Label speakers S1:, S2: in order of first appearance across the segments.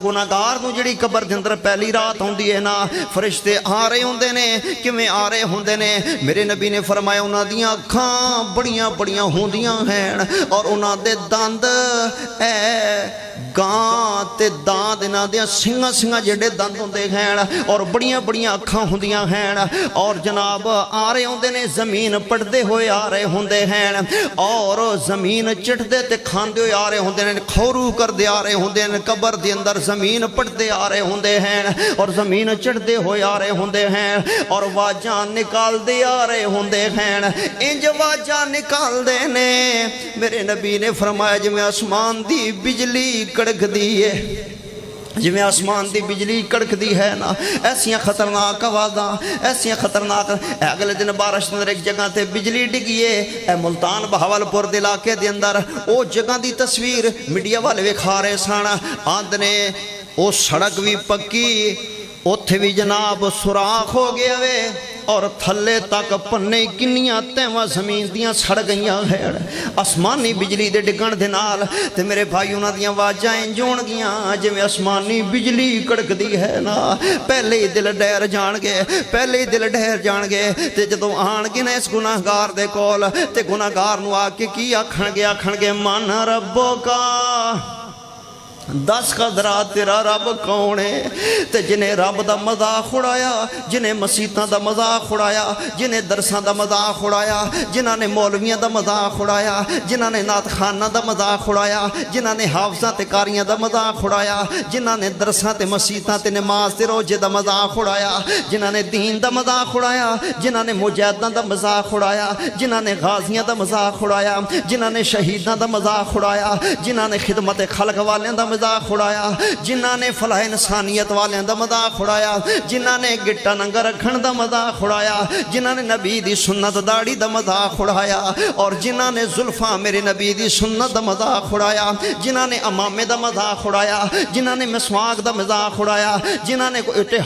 S1: गुनाहगार नूं जिहड़ी कबर दे अंदर पहली रात आउंदी है ना, फरिश्ते आ रहे होंदे ने। किवें आ रहे होंदे ने? मेरे नबी ने फरमाया उन्हां दियां अखां बड़ियां बड़ियां होंदियां हैं और उन्हां दे दंद गां ते दांद इन्हां दे सिंगां सिंगां जिहड़े दंद हुंदे हैं और बड़ियां बड़ियां अखां हुंदियां हैं और जनाब आ रहे होंदे ने, जमीन पटदे होए आ रहे होंदे हैं और जमीन चिटदे ते खांदे होए आ रहे होंदे ने, खौरू करदे आ रहे होंदे ने। कबर दे अंदर जमीन पटदे आ रहे होंदे हैं और जमीन चढ़ते हुए आ रहे होंदे हैं और वाजा निकालते आ रहे होंदे हैं। इंज वाजा निकालते ने, मेरे नबी ने फरमाया जिवें आसमान दी बिजली कड़कदी है, जिवें आसमान की बिजली कड़कदी है ना, ऐसिया खतरनाक आवाज़ा, ऐसिया खतरनाक। अगले दिन बारिश के अंदर एक जगह से बिजली डिगी है, मुल्तान बहावलपुर के इलाके के अंदर। वो जगह की तस्वीर मीडिया वाले विखा रहे सन। आंद ने वो सड़क भी पक्की, उत्थे भी जनाब सुराख हो गया वे और थले तक पन्ने किन्नियां तैवां जमीन दियां सड़ गईयां हैं आसमानी बिजली दे डिगण दे नाल। ते मेरे भाई उन्हां दियां आवाज़ां इंज होणगियां जिवें आसमानी बिजली कड़कदी है ना। पहले ही दिल डर जाणगे, पहले ही दिल डर जाणगे। ते जदों आणगे ना इस गुनाहगार दे कोल ते गुनाहगार नूं आके की आखणगे मन रब्बो का, दस का दरा तेरा रब कौन है? ते जिन्हें रब का मजाक उड़ाया, जिन्हें मसीतां का मजाक उड़ाया, जिन्हें दरसां का मजाक उड़ाया, जिन्हों ने मौलवियां का मजाक उड़ाया, जिन्हों ने नात खाना का मजाक उड़ाया, जिन्हों ने हाफजां ते कारियां का मजाक उड़ाया, जिन्हों ने दरसां ते मसीतां ते नमाज ते रोजे का मजाक उड़ाया, जिन्हों ने दीन का मजाक उड़ाया, जिन्हों ने मुजाहिदां का मजाक उड़ाया, जिन्हों ने गाजियां का मजाक उड़ाया, जिन्हों ने शहीदां का मजाक उड़ाया, जिन्हों ने खिदमत खलक वालियां का मजाक उड़ाया, जिन्हों ने फलाह इंसानियत वालियां दा मजाक उड़ाया, जिन्हों ने गिट्टा नंगा रखण दा मजाक उड़ाया, जिन्हों ने नबी दी सुन्नत दाढ़ी दा मजाक उड़ाया और जिन्हों ने जुल्फा मेरे नबी दी सुन्नत दा मजाक उड़ाया, जिन्हों ने अमामे दा मजाक उड़ाया, जिन्हों ने मिसवाक दा मजाक उड़ाया, जिन्हों ने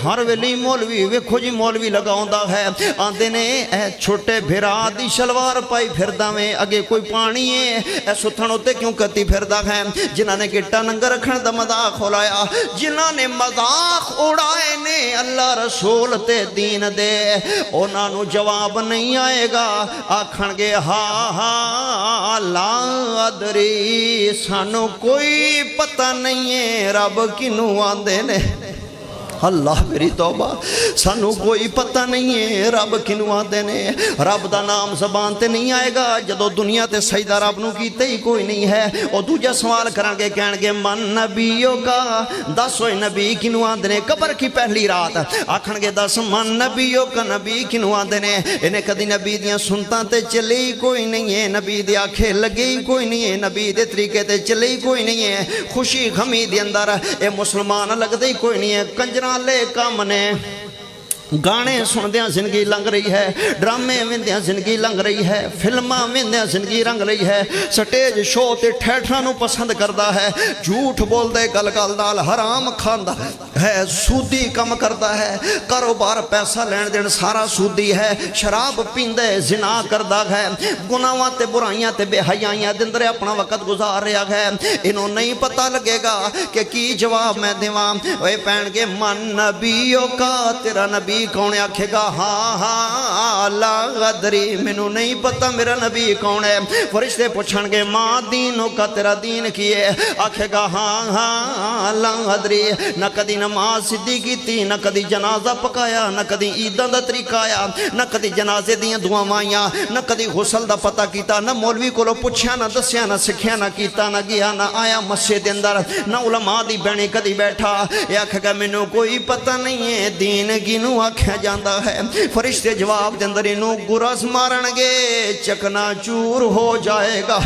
S1: हर वेले मौलवी वेखो जी मौलवी लगाउंदा है, आंदे ने ए छोटे भिरा दी शलवार पाई फिरदा में, अगे कोई पानी है ए सुथण उत्ते क्यों कती फिरदा है। जिन्हों ने गिट्टा नंगा रखण दा मजाक उड़ाया, जिन्हां ने मजाक उड़ाए ने अल्लाह रसूल ते दीन दे, उन्हां नूं जवाब नहीं आएगा। आखणगे हा हा ला अदरी, सानू कोई पता नहीं है रब किनू आंदे ने। अल्लाह मेरी तौबा, सानू कोई पता नहीं है रब किनू आते ने। रब का नाम जबान ते नहीं आएगा जदों दुनिया ते सजदा रब नूं कीते ही कोई नहीं है। और दूजा सवाल करांगे, कहणगे मन नबीओ का, दस होए नबी किनू आते ने कबर की पहली रात। आखणगे दस मन नबीओ का, नबी किनू आते ने? इन्हें कदी नबी दियां सुनतां ते चले ही कोई नहीं है, नबी दे आखे लगे ही कोई नहीं है, नबी दे तरीके ते चले ही कोई नहीं है। खुशी गमी दे अंदर ये मुसलमान लगदे ही कोई नहीं है। कंजरां ले काम ने, गाने सुनदियां जिंदगी लंघ रही है, ड्रामे वेंदियां जिंदगी लंघ रही है, फिल्मां वेंदियां जिंदगी रंग रही है, स्टेज शो ते ठेठरां नूं पसंद करता है, झूठ बोलदे गल गल नाल हराम खांदा है, सूदी कम करता है, कारोबार पैसा लैण देण सारा सूदी है, शराब पींदे जिना करदा है, गुनाहां ते बुराइयां ते बेहयाइयां दे अंदर अपना वक्त गुजार रहा है। इन्हों नहीं पता लगेगा कि की जवाब मैं देवां। ओए पैणगे मन नबीओ का, तेरा नबी कौन? आखेगा हाँ हाँ ला गदरी, मैनू नहीं पता मेरा नबी कौन है। फरिश्ते पूछणगे माँ दीनों का, तेरा दीन की है? आखेगा हाँ हाँ ला गदरी। न कदी नमाज सिद्धी की, न कदी जनाजा पकाया, न कदी ईदां दा तरीका आया, न कदी जनाजे दियां दुआवां आईयां, न कदी गुसल दा पता कीता, न मौलवी कोलों पुछया, न दस्या, न सिक्ख्या, न कीता, न गया, न आया मस्जिद दे अंदर, न उलमा दी बैणी कदी बैठा। आखेगा मैनू कोई पता नहीं है दीन किनू आख्या जाता है। फरिश्ते जवाब दे अंदर इनू गुरस मारनगे, चकना चूर हो जाएगा।